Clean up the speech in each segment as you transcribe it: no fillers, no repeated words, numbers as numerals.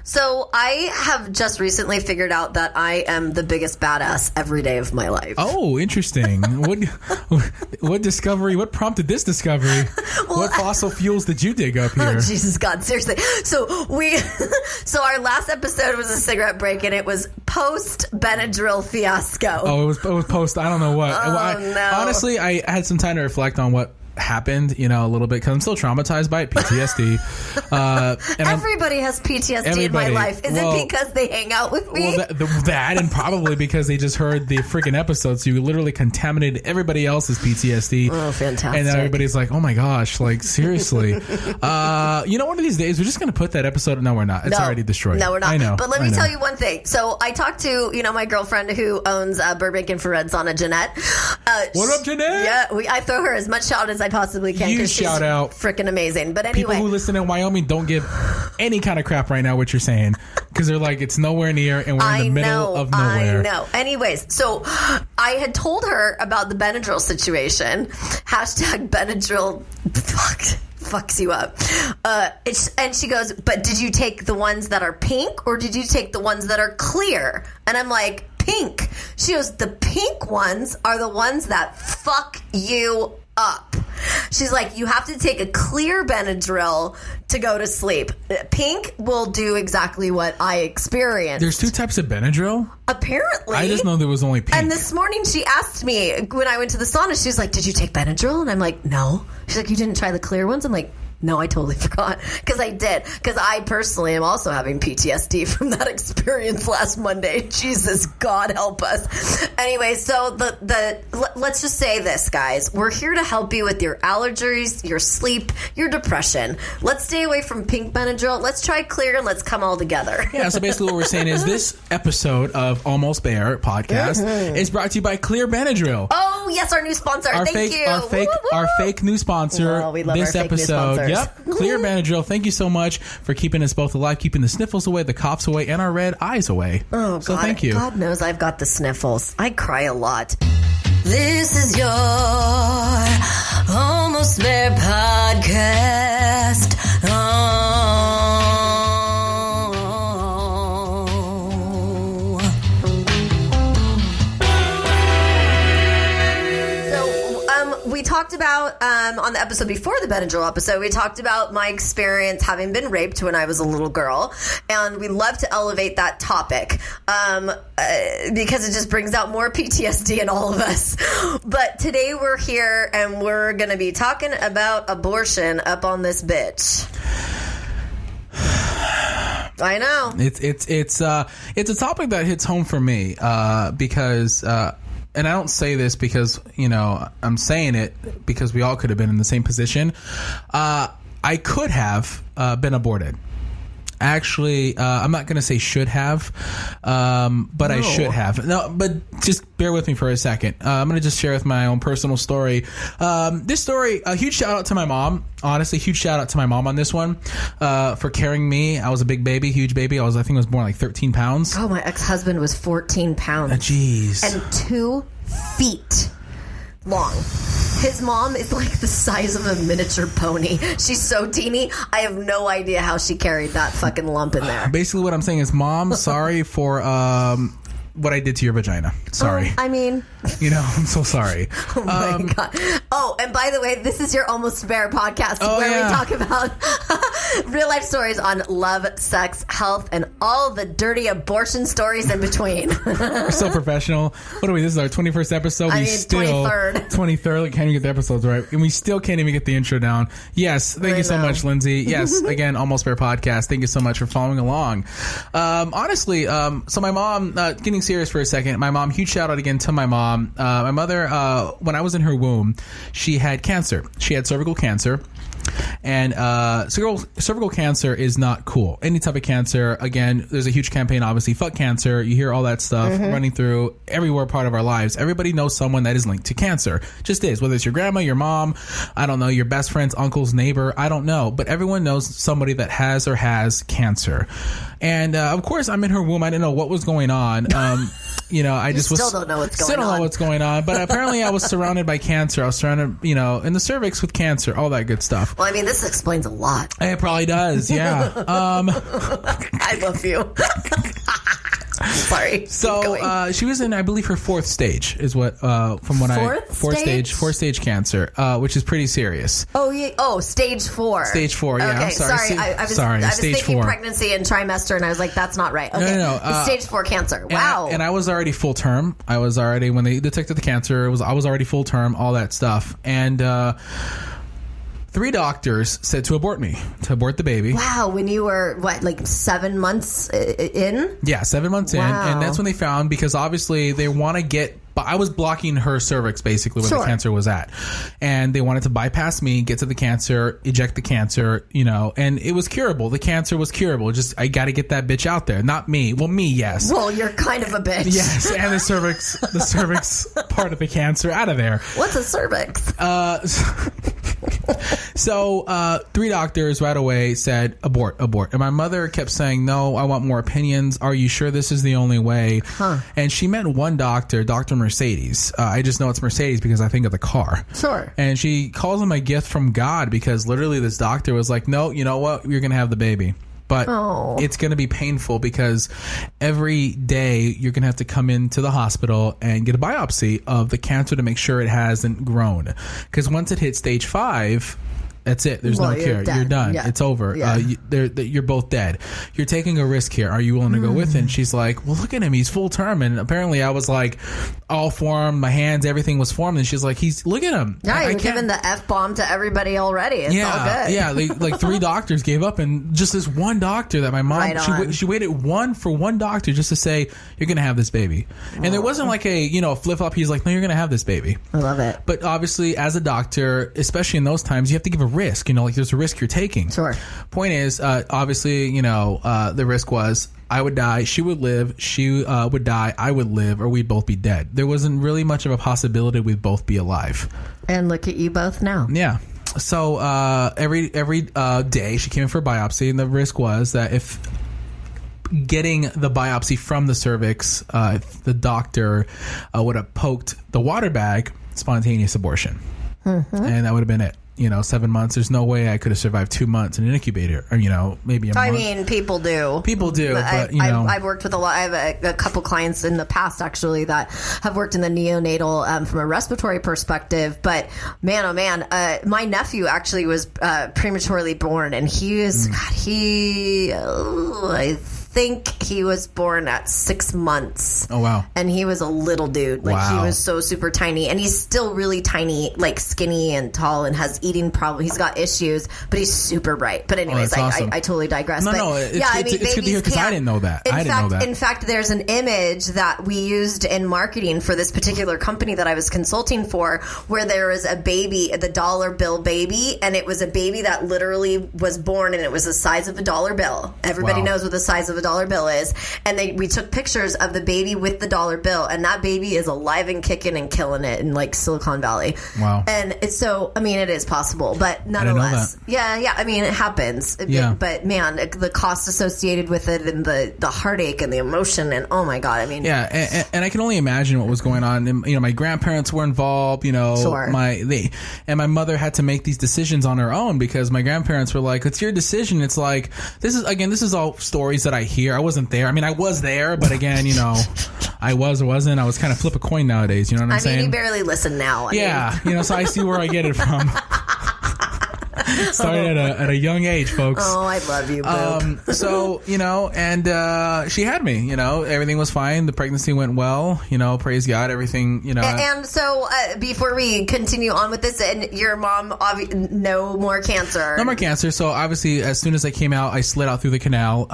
So I have just recently figured out that I am the biggest badass every day of my life. Oh, interesting. What discovery? What prompted this discovery? What fossil fuels did you dig up here? Oh, Jesus God, seriously. So our last episode was a cigarette break, and it was post Benadryl fiasco. Oh, it was post. I don't know what. No. Honestly, I had some time to reflect on what happened, a little bit, because I'm still traumatized by it, PTSD. And everybody has PTSD in my life. Is it because they hang out with me? Well, that and probably because they just heard the freaking episode, so you literally contaminated everybody else's PTSD. Oh, fantastic. And then everybody's like, oh my gosh, like, seriously. One of these days, we're just going to put that episode... No, we're not. It's already destroyed. No, we're not. I know. But let me tell you one thing. So I talked to, my girlfriend who owns Burbank Infrared Sauna, Jeanette. What up, Jeanette? Yeah, I throw her as much shout as I possibly can. You shout out. Freaking amazing. But anyway. People who listen in Wyoming, don't give any kind of crap right now what you're saying, because they're like, it's nowhere near and we're in the middle of nowhere. I know. Anyways, so I had told her about the Benadryl situation. Hashtag Benadryl fucks you up. And she goes, but did you take the ones that are pink or did you take the ones that are clear? And I'm like, pink. She goes, the pink ones are the ones that fuck you up. She's like, you have to take a clear Benadryl to go to sleep. Pink will do exactly what I experienced. There's two types of Benadryl? Apparently. I just know there was only pink. And this morning she asked me when I went to the sauna, she was like, did you take Benadryl? And I'm like, no. She's like, you didn't try the clear ones? I'm like, no, I totally forgot. Because I did. Because I personally am also having PTSD from that experience last Monday. Jesus, God help us. Anyway, so let's just say this, guys. We're here to help you with your allergies, your sleep, your depression. Let's stay away from pink Benadryl. Let's try clear and let's come all together. Yeah, so basically what we're saying is this episode of Almost Bear podcast is brought to you by Clear Benadryl. Oh, yes, our new sponsor. Thank you. Our fake new sponsor. Oh, we love this our fake episode. New sponsors. Yep, Clear Benadryl. Thank you so much for keeping us both alive, keeping the sniffles away, the coughs away, and our red eyes away. Oh, so God, thank you. God knows I've got the sniffles. I cry a lot. This is your Almost There podcast. We talked about on the episode before the Benadryl episode, we talked about my experience having been raped when I was a little girl, and we love to elevate that topic because it just brings out more PTSD in all of us. But today we're here and we're going to be talking about abortion up on this bitch. I know it's a topic that hits home for me because. And I don't say this because, I'm saying it because we all could have been in the same position. I could have been aborted. Actually, I'm not going to say should have, but I should have. No, but just bear with me for a second. I'm going to just share with my own personal story. This story, a huge shout out to my mom. Honestly, huge shout out to my mom on this one for carrying me. I was a big baby, huge baby. I think I was born like 13 pounds. Oh, my ex-husband was 14 pounds. Jeez. And 2 feet long. His mom is like the size of a miniature pony. She's so teeny. I have no idea how she carried that fucking lump in there. Basically, what I'm saying is, Mom, sorry for what I did to your vagina. Sorry. I mean... I'm so sorry. Oh, my God. Oh, and by the way, this is your Almost Bear podcast where we talk about real life stories on love, sex, health, and all the dirty abortion stories in between. We're so professional. What are we? This is our 21st episode. 23rd. 23rd. Can't even get the episodes right. And we still can't even get the intro down. Yes. Thank you so much, Lyndsay. Yes. Again, Almost Bear podcast. Thank you so much for following along. Honestly, so my mom, getting serious for a second, my mom, huge shout out again to my mom. My mother, when I was in her womb, she had cancer. She had cervical cancer. And cervical cancer is not cool. Any type of cancer, again, there's a huge campaign, obviously, fuck cancer. You hear all that stuff running through everywhere part of our lives. Everybody knows someone that is linked to cancer. Just is. Whether it's your grandma, your mom, I don't know, your best friend's uncle's neighbor, I don't know. But everyone knows somebody that has or has cancer. And, of course, I'm in her womb. I didn't know what was going on. I just still don't know what's going on. Still don't know what's going on. But apparently I was surrounded by cancer. I was surrounded, in the cervix with cancer, all that good stuff. Well, I mean, this explains a lot. It probably does, yeah. I love you. Sorry. So she was in, I believe, her fourth stage is what from what fourth stage cancer, which is pretty serious. Oh yeah. Oh, stage 4. Stage 4. Yeah. Okay. I'm sorry. I was stage thinking 4. pregnancy and trimester, and I was like, that's not right. Okay. No. It's stage 4 cancer. Wow. And I was already full term. I was already, when they detected the cancer, I was already full term. All that stuff. And 3 doctors said to abort the baby. Wow, when you were, 7 months in? Yeah, 7 months in. And that's when they found, because obviously they want to get, I was blocking her cervix basically where the cancer was at. And they wanted to bypass me, get to the cancer, eject the cancer, and it was curable. The cancer was curable. Just, I got to get that bitch out there. Not me. Well, me, yes. Well, you're kind of a bitch. Yes, and the cervix part of the cancer out of there. What's a cervix? So 3 doctors right away said, abort. And my mother kept saying, no, I want more opinions. Are you sure this is the only way? Huh. And she met one doctor, Dr. Mercedes. I just know it's Mercedes because I think of the car. Sure. And she calls him a gift from God, because literally this doctor was like, no, you know what? You're going to have the baby. But it's going to be painful, because every day you're going to have to come into the hospital and get a biopsy of the cancer to make sure it hasn't grown. Because once it hits stage 5... that's it. There's no cure. You're done. Yeah. It's over. Yeah. You're both dead. You're taking a risk here. Are you willing to go with it? And she's like, well, look at him. He's full term. And apparently I was like all formed. My hands, everything was formed. And she's like, look at him. Yeah, you're giving the F-bomb to everybody already. It's all good. Yeah. Like 3 doctors gave up. And just this one doctor that my mom, she waited for one doctor just to say, you're going to have this baby. And there wasn't like a flip-flop. He's like, no, you're going to have this baby. I love it. But obviously as a doctor, especially in those times, you have to give a risk, there's a risk you're taking. Sure. Point is, obviously, the risk was I would die, she would live, she would die, I would live, or we'd both be dead. There wasn't really much of a possibility we'd both be alive. And look at you both now. Yeah. So every day she came in for a biopsy, and the risk was that if getting the biopsy from the cervix, if the doctor would have poked the water bag, spontaneous abortion. Mm-hmm. And that would have been it. 7 months. There's no way I could have survived 2 months in an incubator, or maybe a month. I mean, people do. But I've worked with I have a couple clients in the past actually that have worked in the neonatal from a respiratory perspective. But man, oh man, my nephew actually was prematurely born, and he was I think he was born at 6 months. Oh, wow. And he was a little dude. He was so super tiny. And he's still really tiny, skinny and tall, and has eating problems. He's got issues, but he's super bright. But anyways, awesome. I totally digress. It's good to hear, because I didn't know that. In fact, there's an image that we used in marketing for this particular company that I was consulting for, where there was a baby, the dollar bill baby, and it was a baby that literally was born, and it was the size of a dollar bill. Everybody knows what the size of a dollar bill is, and we took pictures of the baby with the dollar bill, and that baby is alive and kicking and killing it in Silicon Valley. Wow. And it's it is possible, but nonetheless, yeah, I mean, it happens. Yeah. But man, the cost associated with it, and the heartache and the emotion, and oh my god, I mean, yeah, and I can only imagine what was going on. And, my grandparents were involved. Sure. My mother had to make these decisions on her own, because my grandparents were like, "It's your decision." It's like, this is all stories that I hear. I wasn't there. I mean, I was there, but again, I was or wasn't. I was kind of flip a coin nowadays. You know what I'm saying? I mean, you barely listen now. So I see where I get it from. Started at a young age, folks. Oh, I love you, Boop. So, and she had me, everything was fine. The pregnancy went well, praise God, everything, And so, before we continue on with this, and your mom, no more cancer. No more cancer. So, obviously, as soon as I came out, I slid out through the canal.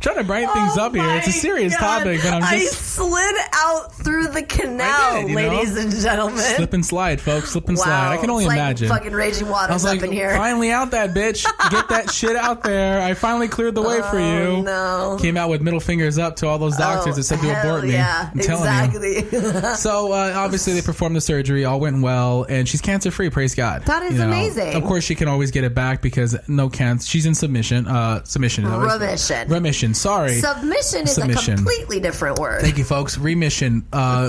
trying to brighten things up here. It's a serious topic, but I slid out through the canal, ladies and gentlemen. Slip and slide, folks. Slip and slide. I can only imagine. Fucking raging waters I was like, up in here. Finally out that bitch. Get that shit out there. I finally cleared the way for you. No. Came out with middle fingers up to all those doctors that said to abort me. Yeah, I'm telling you. So obviously they performed the surgery. All went well, and she's cancer free. Praise God. That is amazing. Of course, she can always get it back because no cancer. She's in submission. Remission. Sorry. Submission is a completely different word. Thank you, folks. Remission.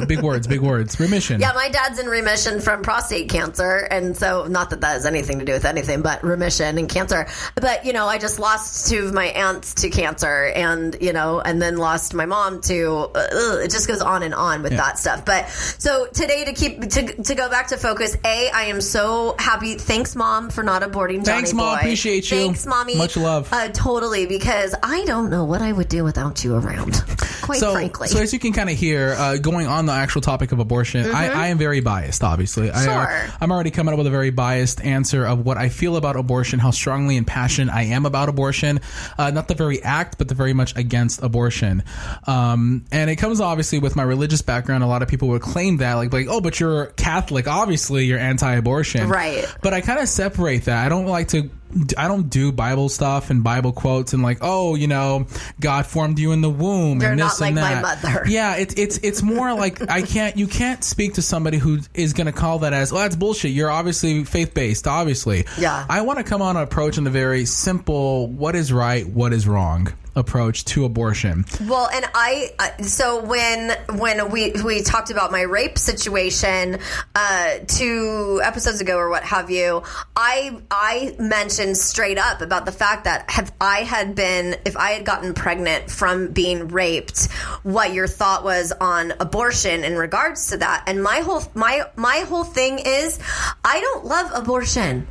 Big words. Remission. Yeah, my dad's in remission from prostate cancer, and so not that has anything to do with anything, but remission and cancer. But I just lost two of my aunts to cancer, and and then lost my mom to. It just goes on and on with that stuff. But so today, to go back to focus. I am so happy. Thanks, Mom, for not aborting Johnny Thanks, Mom. Boy. Appreciate you. Thanks, Mommy. Much love. Totally, because I don't know what I would do without you around. Quite frankly. So as you can kind of hear, going on the actual topic of abortion, I am very biased, obviously. Sure. I'm already coming up with a very biased answer of what I feel about abortion, how strongly and passionate I am about abortion. Not the very act, but the very much against abortion. And it comes obviously with my religious background. A lot of people would claim that, like, oh, but you're Catholic. Obviously, you're anti-abortion. Right. But I kind of separate that. I don't do Bible stuff and Bible quotes and like, oh, God formed you in the womb. You're and this not and like that. my mother. Yeah, it's more like you can't speak to somebody who is going to call that as, well, that's bullshit. You're obviously faith-based, obviously. Yeah. I want to come on an approach in the very simple, what is right, what is wrong approach to abortion. Well, and so when we talked about my rape situation 2 episodes ago or what have you, I mentioned straight up about the fact that if I had gotten pregnant from being raped, what your thought was on abortion in regards to that. And my whole thing is, I don't love abortion.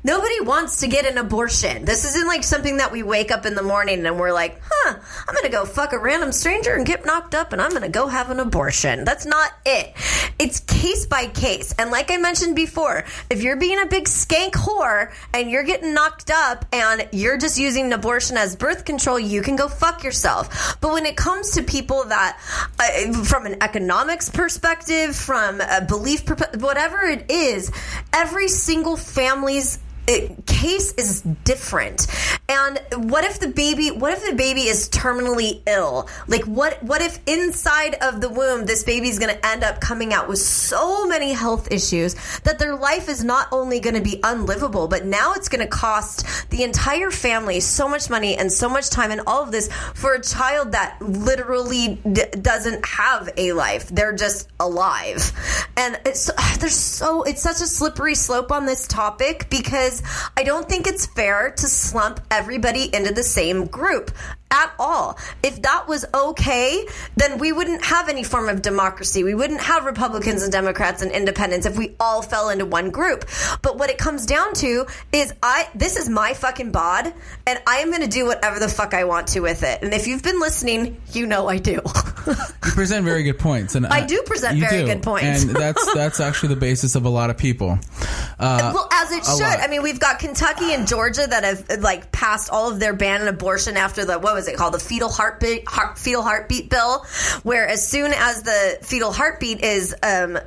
Nobody wants to get an abortion. This isn't like something that we wake up in the morning and we're like, I'm going to go fuck a random stranger and get knocked up and I'm going to go have an abortion. That's not it. It's case by case. And like I mentioned before, if you're being a big skank whore and you're getting knocked up and you're just using an abortion as birth control, you can go fuck yourself. But when it comes to people that, from an economics perspective, from a belief, whatever it is, every single family's case is different. And what if the baby is terminally ill? Like what if inside of the womb this baby's going to end up coming out with so many health issues that their life is not only going to be unlivable, but now it's going to cost the entire family so much money and so much time and all of this for a child that literally doesn't have a life. They're just alive. And it's such a slippery slope on this topic because I don't think it's fair to slump everybody into the same group at all. If that was okay, then we wouldn't have any form of democracy. We wouldn't have Republicans and Democrats and independents if we all fell into one group. But what it comes down to is this is my fucking bod, and I am going to do whatever the fuck I want to with it. And if you've been listening, you know I do. You present very good points, and I do present very good points, and that's actually the basis of a lot of people. Well, as it should. I mean, we've got Kentucky and Georgia that have passed all of their ban on abortion after the what was it called, the fetal heartbeat bill, where as soon as the fetal heartbeat is on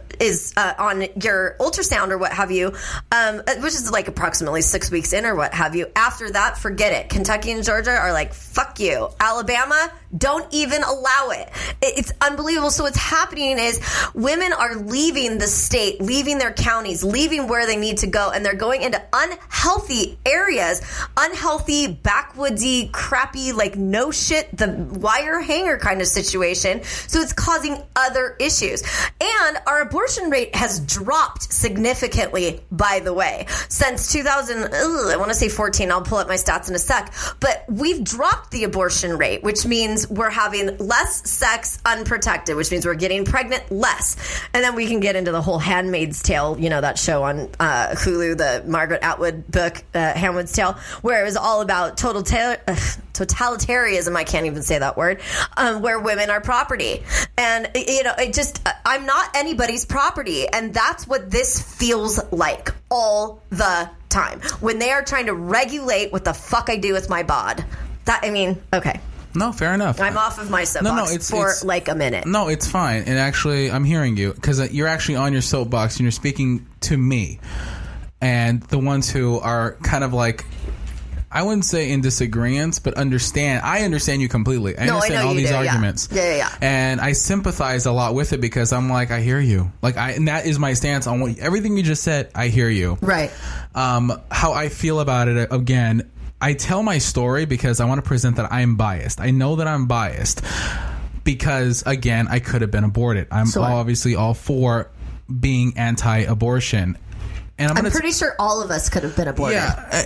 your ultrasound or what have you, which is like approximately 6 weeks in or what have you, after that, forget it. Kentucky and Georgia are like, fuck you. Alabama, don't even allow it. It's unbelievable. So what's happening is women are leaving the state, leaving their counties, leaving where they need to go, and they're going into unhealthy areas, unhealthy, backwoodsy, crappy, like no shit, the wire hanger kind of situation. So it's causing other issues. And our abortion rate has dropped significantly, by the way, since 2014. I'll pull up my stats in a sec. But we've dropped the abortion rate, which means we're having less sex unprotected, which means we're getting pregnant less. And then we can get into the whole Handmaid's Tale, that show on Hulu, the Margaret Atwood book, Handmaid's Tale, where it was all about totalitarianism, I can't even say that word, where women are property. And, I'm not anybody's property. And that's what this feels like all the time when they are trying to regulate what the fuck I do with my bod. Okay. No, fair enough. I'm off of my soapbox it's like a minute. No, it's fine. And actually, I'm hearing you because you're actually on your soapbox and you're speaking to me and the ones who are kind of like, I wouldn't say in disagreement, but understand. I understand you completely. I understand all these arguments. Yeah. And I sympathize a lot with it because I'm like, I hear you. And that is my stance on everything you just said. I hear you. Right. How I feel about it, again, I tell my story because I want to present that I'm biased. I know that I'm biased because, again, I could have been aborted. I'm obviously all for being anti-abortion. And I'm pretty sure all of us could have been aborted. Yeah.